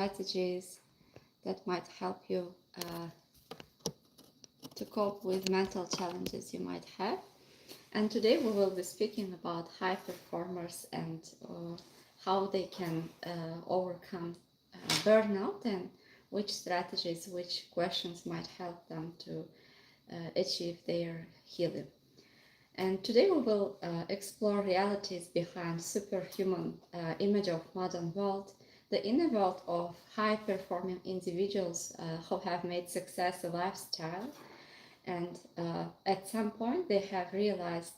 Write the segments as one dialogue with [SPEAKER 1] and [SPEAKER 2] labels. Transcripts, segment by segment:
[SPEAKER 1] strategies that might help you to cope with mental challenges you might have. And today we will be speaking about high performers and how they can overcome burnout, and which strategies, which questions might help them to achieve their healing. And today we will explore realities behind superhuman image of modern world, the inner world of high-performing individuals who have made success a lifestyle, and at some point they have realized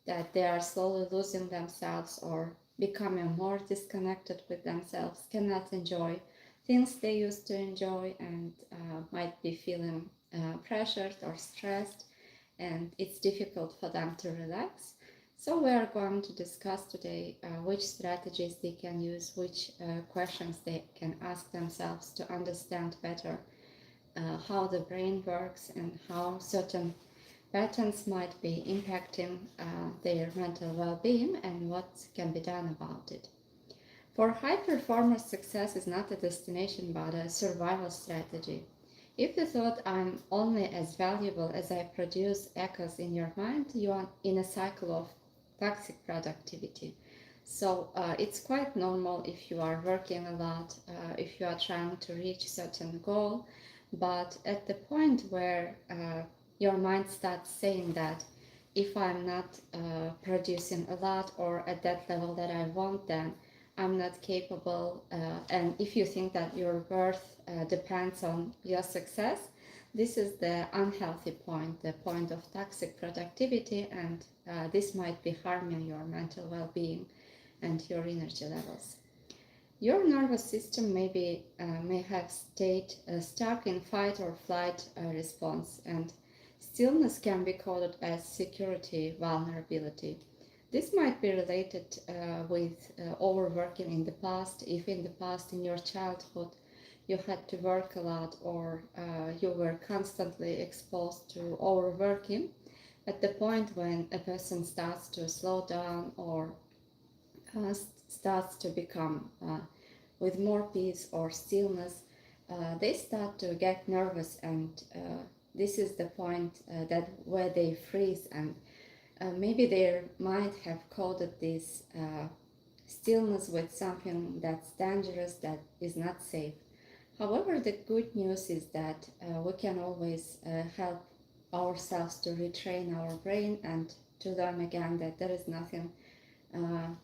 [SPEAKER 1] that they are slowly losing themselves or becoming more disconnected with themselves, cannot enjoy things they used to enjoy, and might be feeling pressured or stressed, and it's difficult for them to relax. So we are going to discuss today which strategies they can use, which questions they can ask themselves to understand better how the brain works and how certain patterns might be impacting their mental well-being and what can be done about it. For high performers, success is not a destination but a survival strategy. If you thought I'm only as valuable as I produce echoes in your mind, you are in a cycle of toxic productivity. So it's quite normal if you are working a lot, if you are trying to reach a certain goal, but at the point where your mind starts saying that if I'm not producing a lot or at that level that I want, then I'm not capable, and if you think that your worth depends on your success, this is the unhealthy point, the point of toxic productivity, and this might be harming your mental well-being and your energy levels. Your nervous system may have stayed stuck in fight or flight response, and stillness can be coded as security vulnerability. This might be related with overworking in the past. If in the past, in your childhood, you had to work a lot, or you were constantly exposed to overworking, at the point when a person starts to slow down or starts to become with more peace or stillness, they start to get nervous, and this is the point that where they freeze, and maybe they might have coded this stillness with something that's dangerous, that is not safe. However, the good news is that we can always help ourselves to retrain our brain and to learn again that there is nothing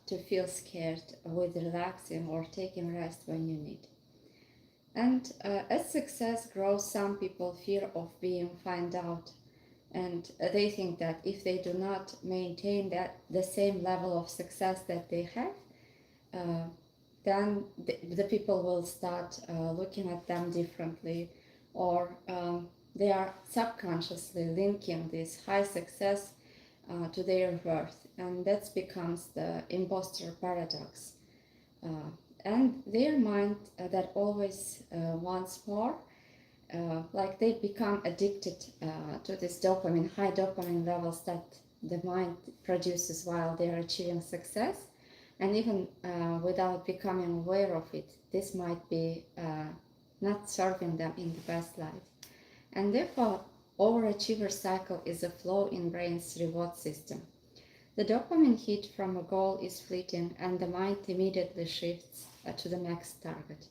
[SPEAKER 1] to feel scared with relaxing or taking rest when you need. And as success grows, some people fear of being found out, and they think that if they do not maintain the same level of success that they have, then the people will start looking at them differently, or they are subconsciously linking this high success to their worth, and that becomes the imposter paradox. And their mind that always wants more, like they become addicted to this dopamine, high dopamine levels that the mind produces while they are achieving success, and even without becoming aware of it, this might be not serving them in the best light. And therefore, overachiever cycle is a flaw in brain's reward system. The dopamine hit from a goal is fleeting, and the mind immediately shifts to the next target.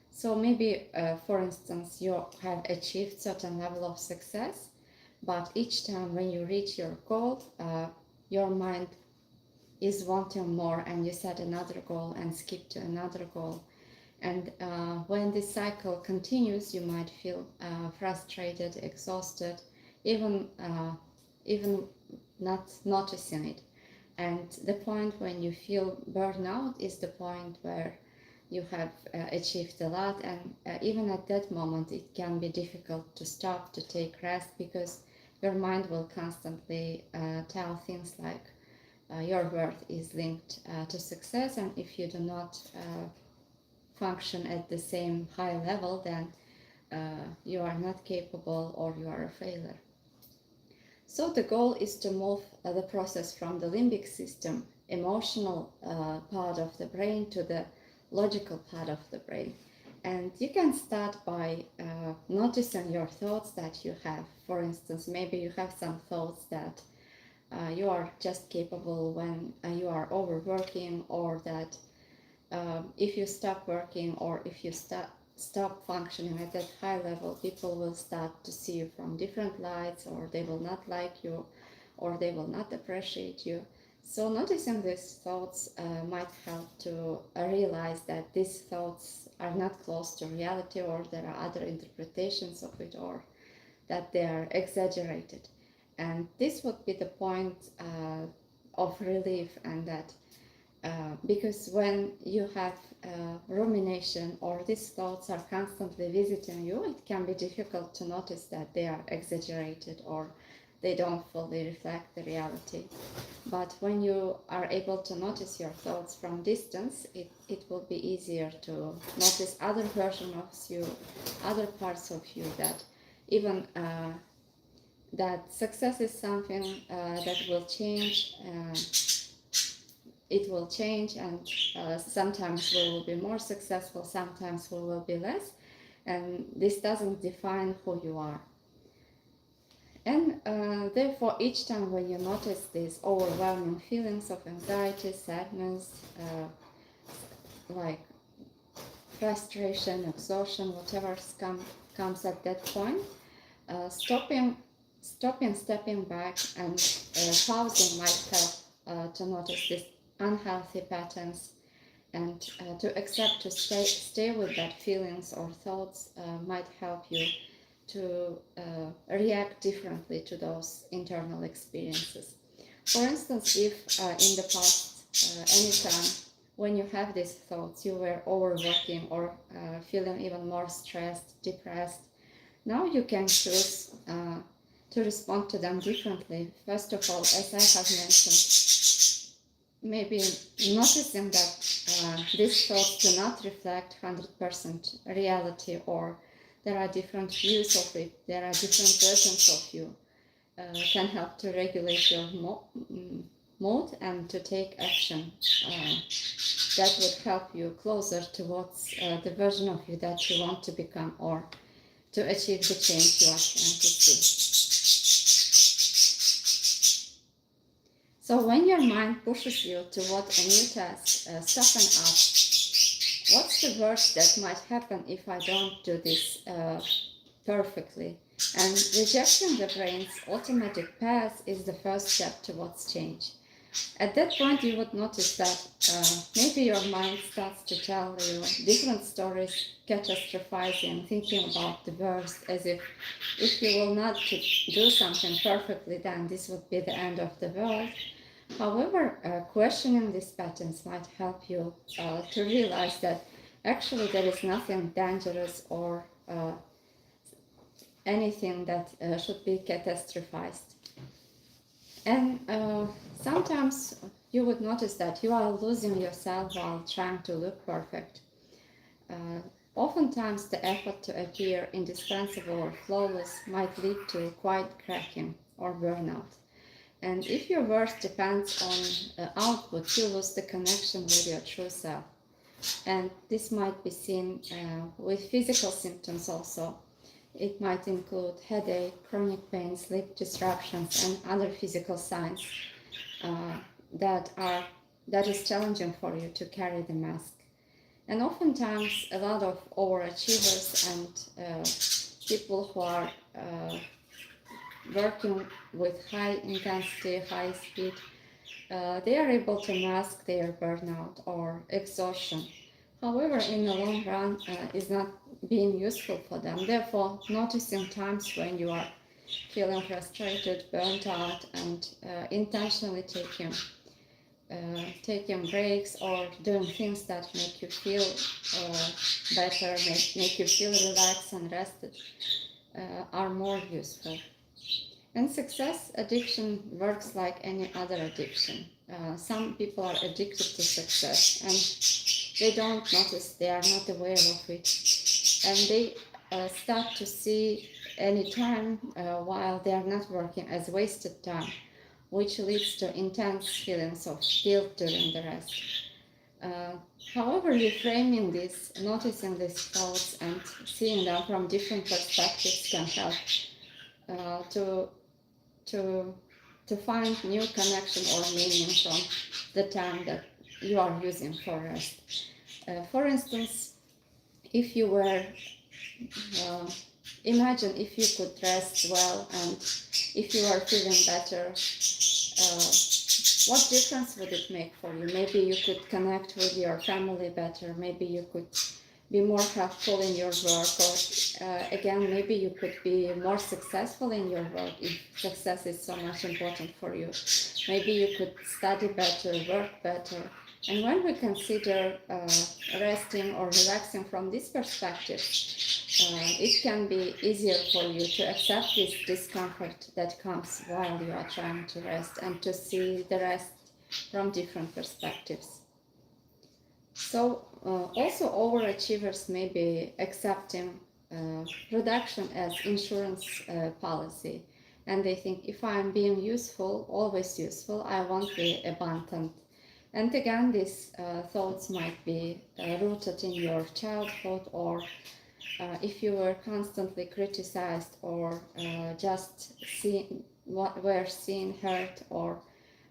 [SPEAKER 1] So maybe, for instance, you have achieved certain level of success, but each time when you reach your goal, your mind is wanting more, and you set another goal and skip to another goal. And when this cycle continues, you might feel frustrated, exhausted, even not noticing it. And the point when you feel burnout is the point where you have achieved a lot, and even at that moment it can be difficult to stop, to take rest, because your mind will constantly tell things like your worth is linked to success, and if you do not function at the same high level, then you are not capable or you are a failure. So the goal is to move the process from the limbic system, emotional part of the brain, to the logical part of the brain. And you can start by noticing your thoughts that you have. For instance, maybe you have some thoughts that you are just capable when you are overworking, or that if you stop working, or if you stop functioning at that high level, people will start to see you from different lights, or they will not like you, or they will not appreciate you. So noticing these thoughts might help to realize that these thoughts are not close to reality, or there are other interpretations of it, or that they are exaggerated. And this would be the point of relief, and that because when you have rumination, or these thoughts are constantly visiting you, it can be difficult to notice that they are exaggerated, or they don't fully reflect the reality. But when you are able to notice your thoughts from distance, it will be easier to notice other versions of you, other parts of you, that even that success is something that will change. It will change, and sometimes we will be more successful, sometimes we will be less, and this doesn't define who you are. And therefore, each time when you notice these overwhelming feelings of anxiety, sadness, like frustration, exhaustion, whatever comes at that point, stopping, stepping back, and pausing might help to notice these unhealthy patterns, and to accept, to stay with that feelings or thoughts might help you to react differently to those internal experiences. For instance, if in the past, anytime when you have these thoughts, you were overworking, or feeling even more stressed, depressed, now you can choose to respond to them differently. First of all, as I have mentioned, maybe noticing that these thoughts do not reflect 100% reality, or there are different views of it, there are different versions of you, can help to regulate your mood and to take action that would help you closer towards the version of you that you want to become, or to achieve the change you are trying to see. So when your mind pushes you toward a new task, stop and ask, what's the worst that might happen if I don't do this perfectly? And rejecting the brain's automatic path is the first step towards change. At that point, you would notice that maybe your mind starts to tell you different stories, catastrophizing, thinking about the worst, as if you will not do something perfectly, then this would be the end of the world. However, questioning these patterns might help you to realize that actually there is nothing dangerous, or anything that should be catastrophized. And sometimes you would notice that you are losing yourself while trying to look perfect. Oftentimes the effort to appear indispensable or flawless might lead to quiet cracking or burnout. And if your worth depends on output, you lose the connection with your true self. And this might be seen with physical symptoms also. It might include headache, chronic pain, sleep disruptions, and other physical signs that is challenging for you to carry the mask. And oftentimes, a lot of overachievers and people who are working with high intensity, high speed, they are able to mask their burnout or exhaustion. However, in the long run, is not being useful for them. Therefore, noticing times when you are feeling frustrated, burnt out, and intentionally taking breaks, or doing things that make you feel better, make you feel relaxed and rested, are more useful. And success addiction works like any other addiction. Some people are addicted to success, and they don't notice, they are not aware of it, and they start to see any time while they are not working as wasted time, which leads to intense feelings of guilt during the rest. However, reframing this, noticing these thoughts and seeing them from different perspectives can help to to to find new connection or meaning from the time that you are using for rest. For instance, if you were imagine if you could rest well and if you are feeling better, what difference would it make for you? Maybe you could connect with your family better, maybe you could be more helpful in your work, or again, maybe you could be more successful in your work if success is so much important for you. Maybe you could study better, work better. And when we consider resting or relaxing from this perspective, it can be easier for you to accept this discomfort that comes while you are trying to rest and to see the rest from different perspectives. So also overachievers may be accepting production as insurance policy, and they think if I'm being useful, always useful, I won't be abandoned. And again, these thoughts might be rooted in your childhood, or if you were constantly criticized or just were seen, heard, or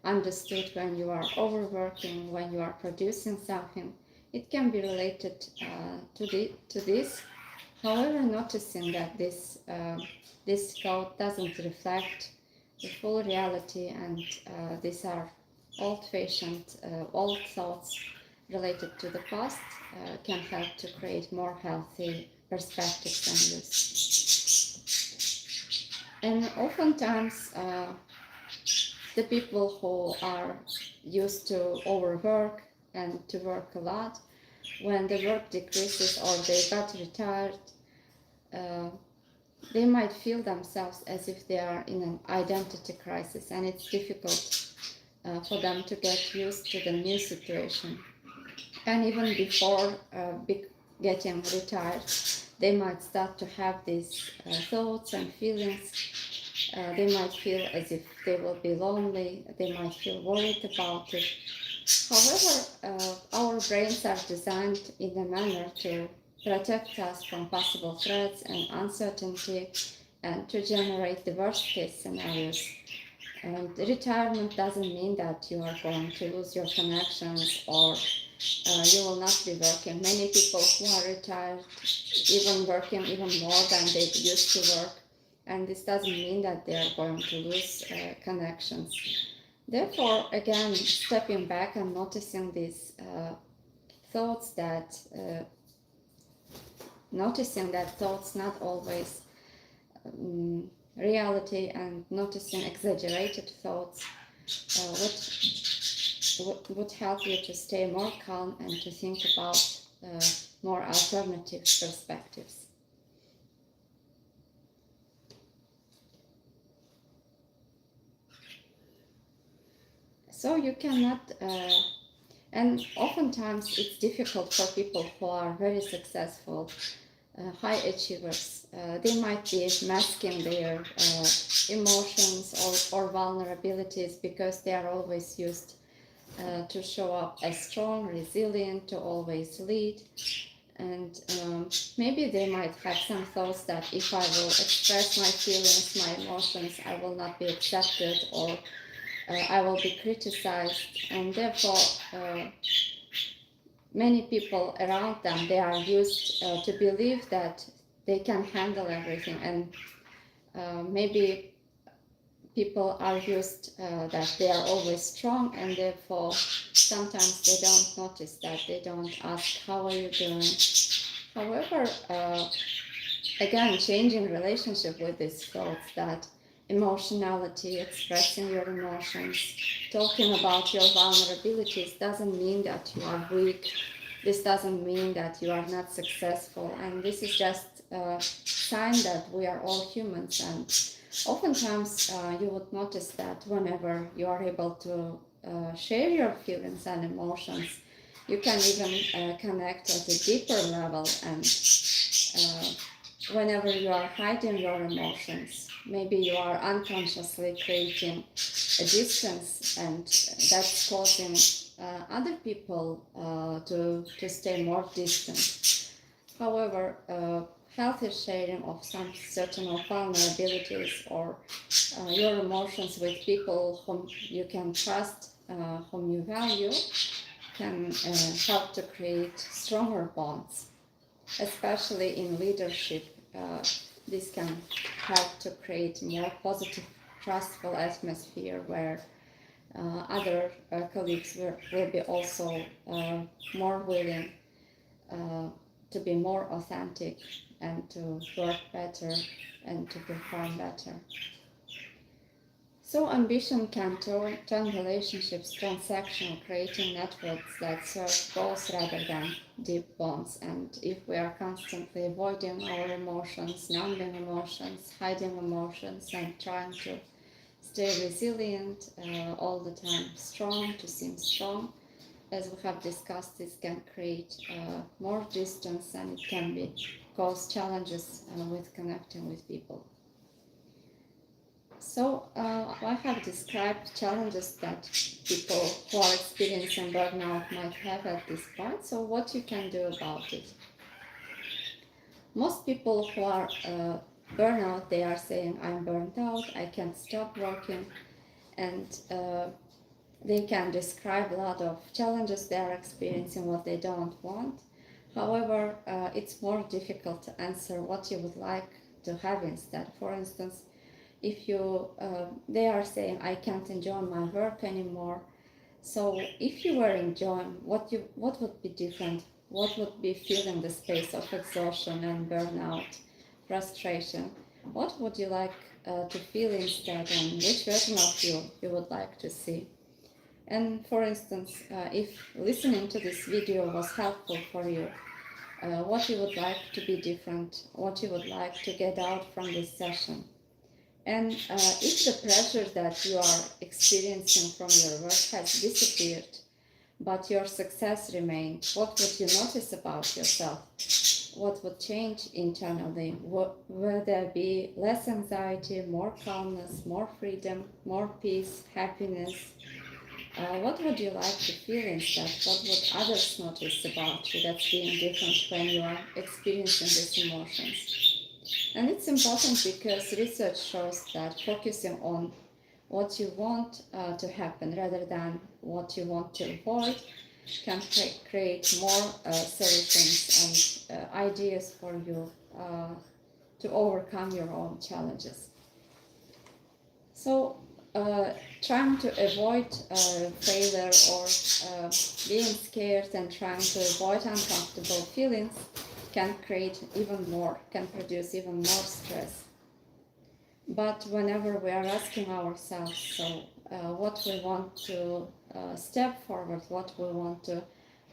[SPEAKER 1] understood when you are overworking, when you are producing something, it can be related to this. However, noticing that this thought doesn't reflect the full reality, and these are old-fashioned, old thoughts related to the past, can help to create more healthy perspectives and use. And oftentimes, the people who are used to overwork and to work a lot, when the work decreases or they got retired, they might feel themselves as if they are in an identity crisis, and it's difficult for them to get used to the new situation. And even before getting retired, they might start to have these thoughts and feelings. They might feel as if they will be lonely, they might feel worried about it. However, our brains are designed in a manner to protect us from possible threats and uncertainty, and to generate the worst case scenarios. And retirement doesn't mean that you are going to lose your connections, or you will not be working. Many people who are retired even working even more than they used to work, and this doesn't mean that they are going to lose connections. Therefore, again, stepping back and noticing these thoughts that thoughts not always reality, and noticing exaggerated thoughts would help you to stay more calm and to think about more alternative perspectives. So you cannot, and oftentimes it's difficult for people who are very successful, high achievers. They might be masking their emotions or vulnerabilities because they are always used to show up as strong, resilient, to always lead. And maybe they might have some thoughts that if I will express my feelings, my emotions, I will not be accepted, or I will be criticized, and therefore many people around them, they are used to believe that they can handle everything, and maybe people are used that they are always strong, and therefore sometimes they don't notice that, they don't ask how are you doing. However, again, changing relationship with these thoughts, that emotionality, expressing your emotions, talking about your vulnerabilities doesn't mean that you are weak. This doesn't mean that you are not successful, and this is just a sign that we are all humans. And oftentimes you would notice that whenever you are able to share your feelings and emotions, you can even connect at a deeper level. And whenever you are hiding your emotions, maybe you are unconsciously creating a distance, and that's causing other people to stay more distant. However, healthy sharing of some certain of vulnerabilities or your emotions with people whom you can trust, whom you value, can help to create stronger bonds, especially in leadership. This can help to create more positive, trustful atmosphere where other colleagues will be also more willing to be more authentic and to work better and to perform better. So ambition can turn relationships transactional, creating networks that serve goals rather than deep bonds. And if we are constantly avoiding our emotions, numbing emotions, hiding emotions, and trying to stay resilient all the time, strong, to seem strong, as we have discussed, this can create more distance and it can cause challenges with connecting with people. So I have described challenges that people who are experiencing burnout might have at this point. So what you can do about it? Most people who are burnout, they are saying, I'm burnt out, I can't stop working, and they can describe a lot of challenges they are experiencing, what they don't want. However, it's more difficult to answer what you would like to have instead. For instance, if they are saying, I can't enjoy my work anymore. So if you were enjoying, what would be different? What would be filling the space of exhaustion and burnout, frustration? What would you like to feel instead, and which version of you would like to see? And for instance, if listening to this video was helpful for you, what you would like to be different, what you would like to get out from this session. And if the pressure that you are experiencing from your work has disappeared, but your success remained, what would you notice about yourself? What would change internally? Will there be less anxiety, more calmness, more freedom, more peace, happiness? What would you like to feel instead? What would others notice about you that's being different when you are experiencing these emotions? And it's important because research shows that focusing on what you want to happen rather than what you want to avoid can create more solutions and ideas for you to overcome your own challenges. So trying to avoid failure or being scared and trying to avoid uncomfortable feelings can create even more, can produce even more stress. But whenever we are asking ourselves, so what we want to step forward, what we want to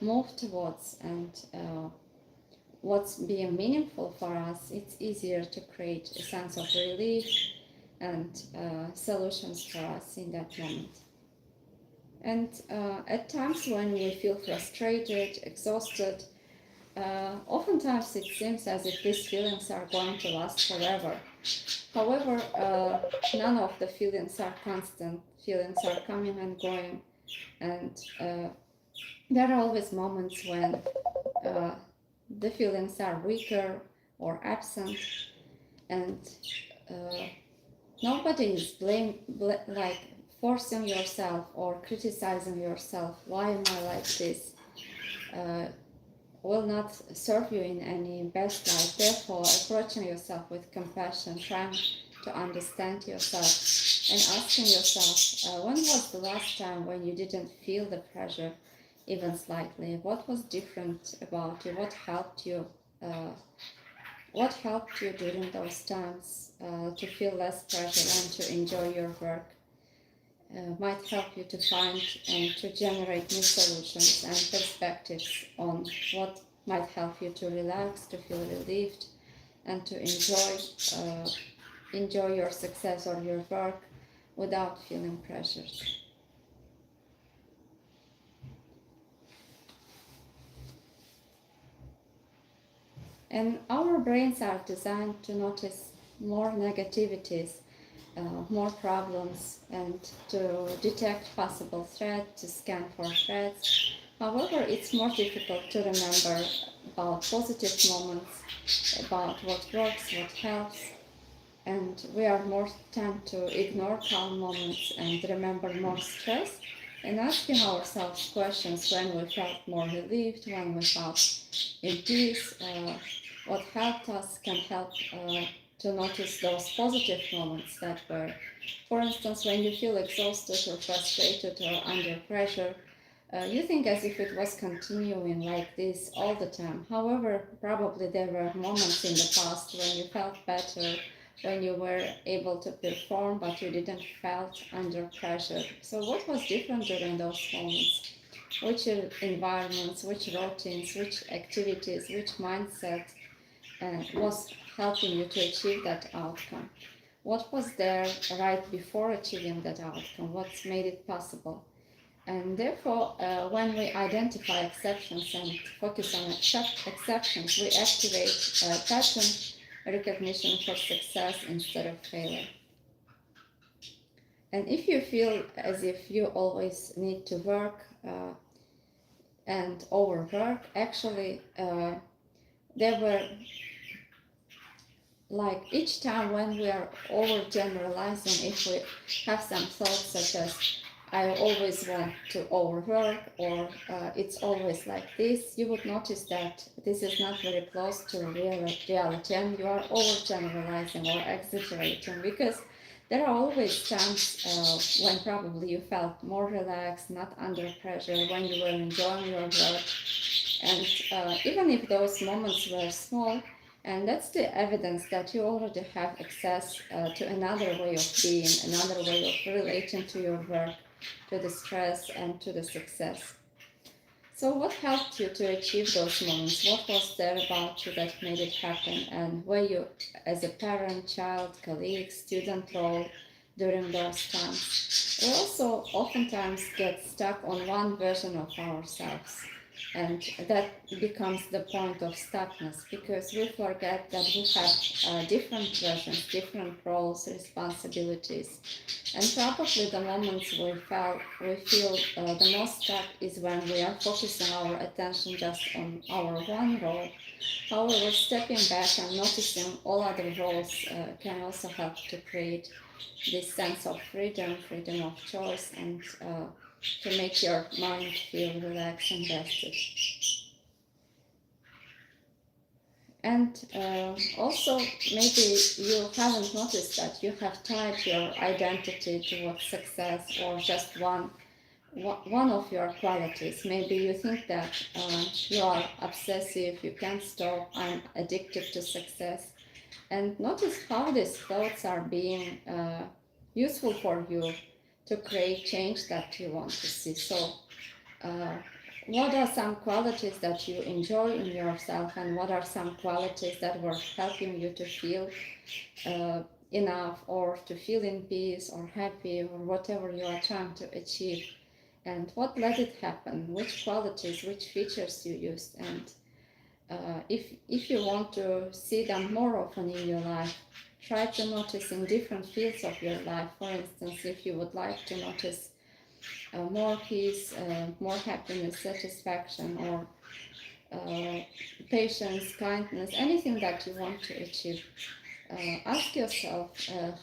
[SPEAKER 1] move towards, and what's being meaningful for us, it's easier to create a sense of relief and solutions for us in that moment. And at times when we feel frustrated, exhausted, oftentimes it seems as if these feelings are going to last forever. However, none of the feelings are constant. Feelings are coming and going, and there are always moments when the feelings are weaker or absent, and nobody is like forcing yourself or criticizing yourself. Why am I like this? Will not serve you in any best light. Therefore, approaching yourself with compassion, trying to understand yourself, and asking yourself, when was the last time when you didn't feel the pressure even slightly? What was different about you? What helped you? What helped you during those times to feel less pressure and to enjoy your work? Might help you to find and to generate new solutions and perspectives on what might help you to relax, to feel relieved, and to enjoy your success or your work without feeling pressured. And our brains are designed to notice more negativities more problems and to detect possible threats, to scan for threats. However, it's more difficult to remember about positive moments, about what works, what helps, and we are more tend to ignore calm moments and remember more stress, and asking ourselves questions when we felt more relieved, when we felt in peace, what helped us can help to notice those positive moments that were, for instance, when you feel exhausted or frustrated or under pressure, you think as if it was continuing like this all the time. However, probably there were moments in the past when you felt better, when you were able to perform, but you didn't felt under pressure. So what was different during those moments? Which environments, which routines, which activities, which mindset was helping you to achieve that outcome? What was there right before achieving that outcome? What made it possible? And therefore, when we identify exceptions and focus on exceptions, we activate pattern recognition for success instead of failure. And if you feel as if you always need to work and overwork, actually, there were like each time when we are overgeneralizing, if we have some thoughts such as I always want to overwork or it's always like this, you would notice that this is not very close to reality and you are overgeneralizing or exaggerating, because there are always times when probably you felt more relaxed, not under pressure, when you were enjoying your work. And even if those moments were small, and that's the evidence that you already have access to another way of being, another way of relating to your work, to the stress and to the success. So what helped you to achieve those moments? What was there about you that made it happen? And were you, as a parent, child, colleague, student role during those times? We also oftentimes get stuck on one version of ourselves. And that becomes the point of stuckness, because we forget that we have different versions, different roles, responsibilities. And probably the moments we feel the most stuck is when we are focusing our attention just on our one role. However, stepping back and noticing all other roles can also help to create this sense of freedom, freedom of choice, and to make your mind feel relaxed and rested. And also, maybe you haven't noticed that you have tied your identity towards success or just one of your qualities. Maybe you think that you are obsessive, you can't stop, I'm addicted to success. And notice how these thoughts are being useful for you to create change that you want to see. So, what are some qualities that you enjoy in yourself, and what are some qualities that were helping you to feel enough, or to feel in peace or happy, or whatever you are trying to achieve? And what let it happen? Which qualities, which features you used? And if you want to see them more often in your life, try to notice in different fields of your life. For instance, if you would like to notice more peace, more happiness, satisfaction, or patience, kindness, anything that you want to achieve, ask yourself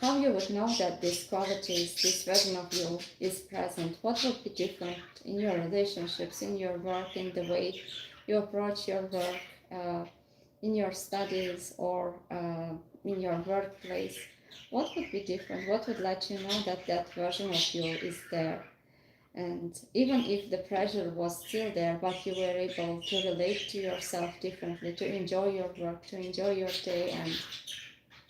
[SPEAKER 1] how you would know that these qualities, this version of you is present. What would be different in your relationships, in your work, in the way you approach your work, in your studies, or in your workplace? What would be different? What would let you know that that version of you is there? And even if the pressure was still there, but you were able to relate to yourself differently, to enjoy your work, to enjoy your day, and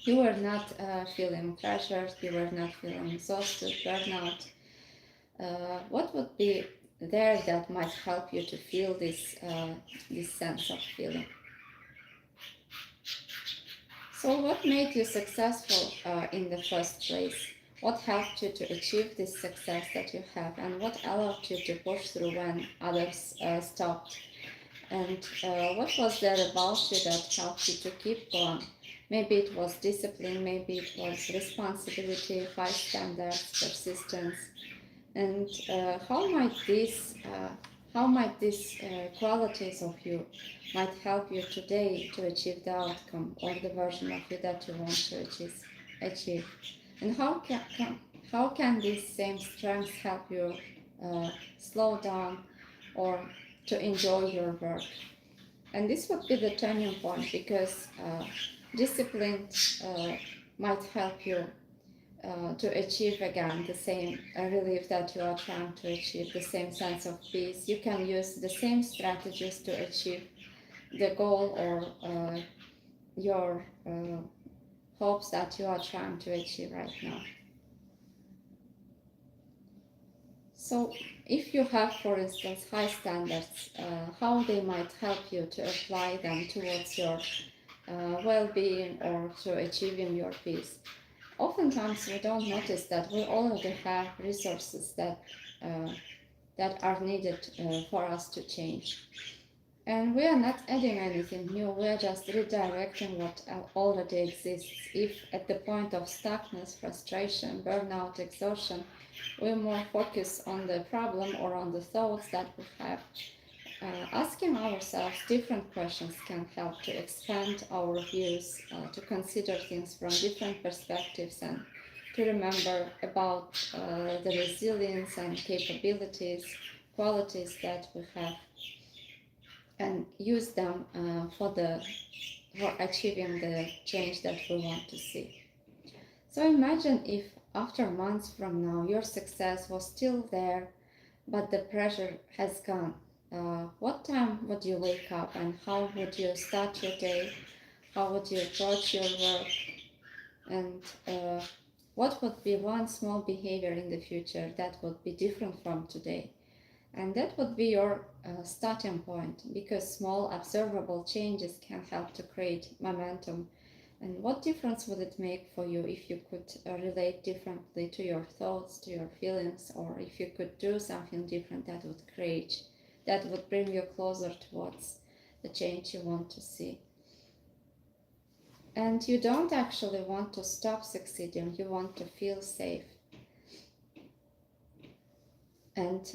[SPEAKER 1] you were not feeling pressured, you were not feeling exhausted, burnout, what would be there that might help you to feel this sense of feeling? So what made you successful in the first place? What helped you to achieve this success that you have, and what allowed you to push through when others stopped? And what was there about you that helped you to keep going? Maybe it was discipline, maybe it was responsibility, high standards, persistence. And how might these qualities of you might help you today to achieve the outcome or the version of you that you want to achieve? And how can these same strengths help you slow down or to enjoy your work? And this would be the turning point, because discipline might help you to achieve again the same relief that you are trying to achieve, the same sense of peace. You can use the same strategies to achieve the goal or your hopes that you are trying to achieve right now. So if you have, for instance, high standards, how they might help you to apply them towards your well-being or to achieving your peace. Oftentimes we don't notice that we already have resources that are needed for us to change. And we are not adding anything new, we are just redirecting what already exists. If at the point of stuckness, frustration, burnout, exhaustion, we more focus on the problem or on the thoughts that we have, asking ourselves different questions can help to expand our views, to consider things from different perspectives, and to remember about the resilience and capabilities, qualities that we have, and use them for achieving the change that we want to see. So imagine if after months from now your success was still there, but the pressure has gone. What time would you wake up, and how would you start your day? How would you approach your work? And what would be one small behavior in the future that would be different from today? And that would be your starting point, because small observable changes can help to create momentum. And what difference would it make for you if you could relate differently to your thoughts, to your feelings, or if you could do something different that would bring you closer towards the change you want to see? And you don't actually want to stop succeeding, you want to feel safe. And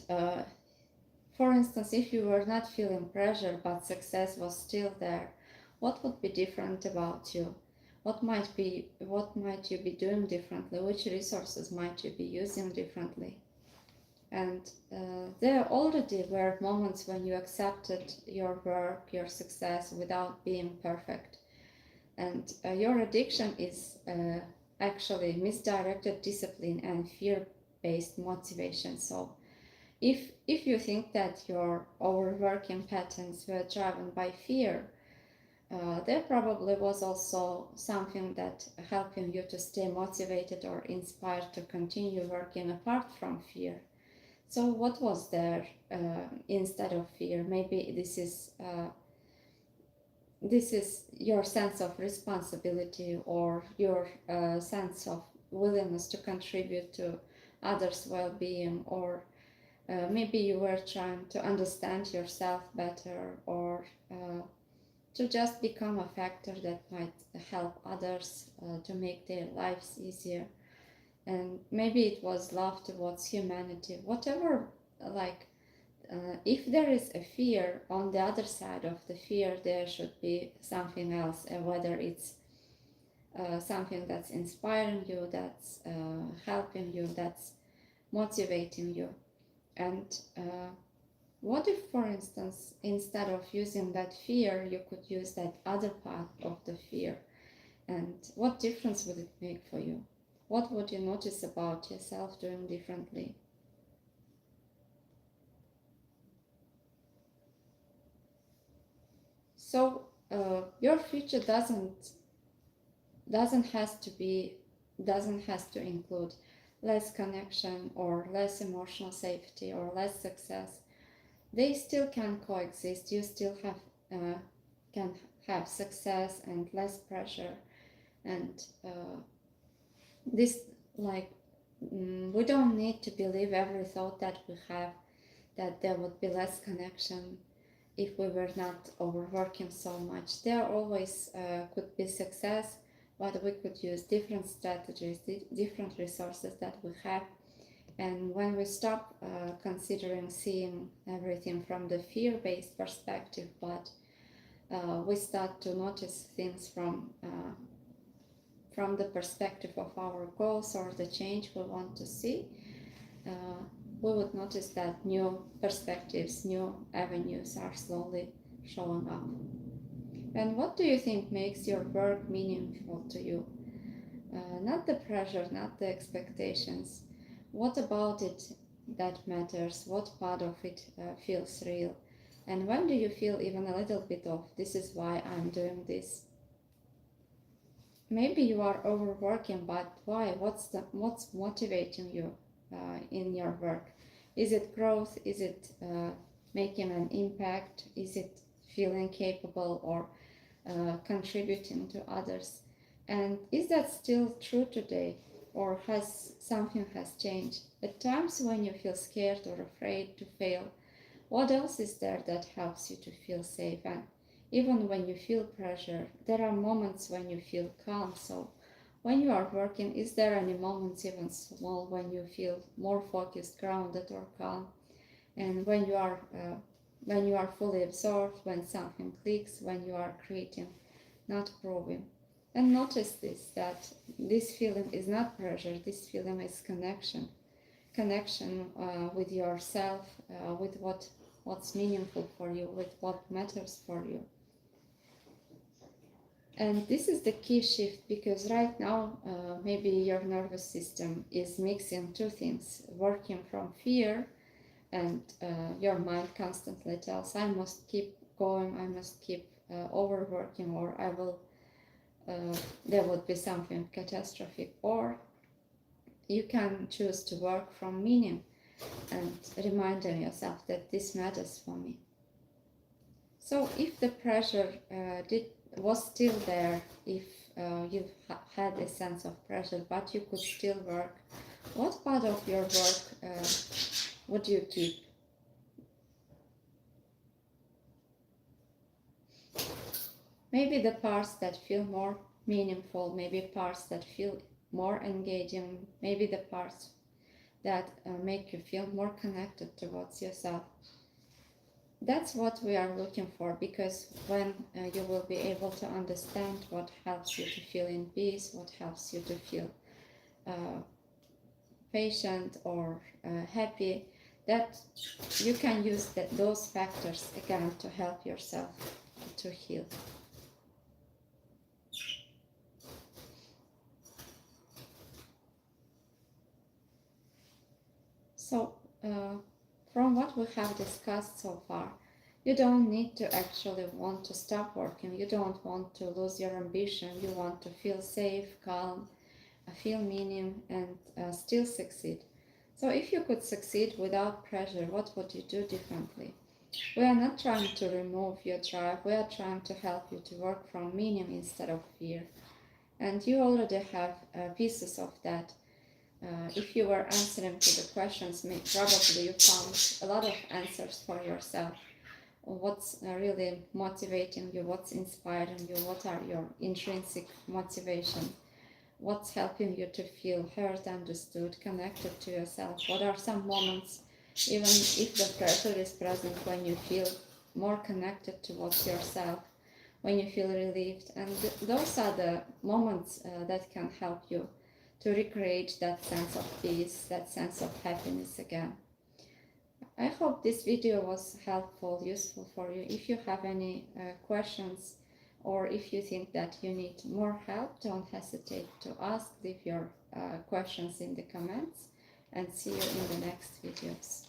[SPEAKER 1] for instance, if you were not feeling pressure but success was still there, what would be different about you? What might you be doing differently? Which resources might you be using differently? And there already were moments when you accepted your work, your success without being perfect. And your addiction is actually misdirected discipline and fear-based motivation. So if you think that your overworking patterns were driven by fear, there probably was also something that helping you to stay motivated or inspired to continue working apart from fear. So what was there instead of fear? Maybe this is your sense of responsibility, or your sense of willingness to contribute to others' well-being, or maybe you were trying to understand yourself better, or to just become a factor that might help others to make their lives easier. And maybe it was love towards humanity, whatever. If there is a fear, on the other side of the fear there should be something else, whether it's something that's inspiring you, that's helping you, that's motivating you. And what if, for instance, instead of using that fear, you could use that other part of the fear? And what difference would it make for you? What would you notice about yourself doing differently? So your future doesn't has to include less connection or less emotional safety or less success. They still can coexist. You still can have success and less pressure, and this we don't need to believe every thought that we have, that there would be less connection if we were not overworking so much. There always could be success, but we could use different strategies, different resources that we have. And when we stop considering seeing everything from the fear-based perspective, but we start to notice things from the perspective of our goals or the change we want to see, we would notice that new perspectives, new avenues are slowly showing up. And what do you think makes your work meaningful to you? Not the pressure, not the expectations. What about it that matters? What part of it feels real? And when do you feel even a little bit of, this is why I'm doing this? Maybe you are overworking, but why? What's motivating you in your work? Is it growth? Is it making an impact? Is it feeling capable or contributing to others? And is that still true today, or has something changed? At times when you feel scared or afraid to fail, what else is there that helps you to feel safe? And even when you feel pressure, there are moments when you feel calm. So when you are working, is there any moments, even small, when you feel more focused, grounded, or calm? And when you are fully absorbed, when something clicks, when you are creating, not proving. And notice this, that this feeling is not pressure, this feeling is connection. Connection with yourself, with what's meaningful for you, with what matters for you. And this is the key shift, because right now maybe your nervous system is mixing two things, working from fear, and your mind constantly tells, I must keep going, I must keep overworking, or I will there would be something catastrophic. Or you can choose to work from meaning and reminding yourself that this matters for me. So if the pressure was still there, if you had a sense of pressure but you could still work, what part of your work would you keep? Maybe the parts that feel more meaningful, maybe parts that feel more engaging, maybe the parts that make you feel more connected towards yourself. That's what we are looking for, because when you will be able to understand what helps you to feel in peace, what helps you to feel patient or happy, that you can use those factors again to help yourself to heal. So, from what we have discussed so far, you don't need to actually want to stop working. You don't want to lose your ambition. You want to feel safe, calm, feel meaning, and still succeed. So if you could succeed without pressure, what would you do differently? We are not trying to remove your drive. We are trying to help you to work from meaning instead of fear. And you already have pieces of that. If you were answering to the questions, probably you found a lot of answers for yourself. What's really motivating you, what's inspiring you, what are your intrinsic motivation, what's helping you to feel heard, understood, connected to yourself. What are some moments, even if the pressure is present, when you feel more connected towards yourself, when you feel relieved? And those are the moments that can help you to recreate that sense of peace, that sense of happiness again. I hope this video was helpful, useful for you. If you have any questions, or if you think that you need more help, don't hesitate to ask. Leave your questions in the comments, and see you in the next videos.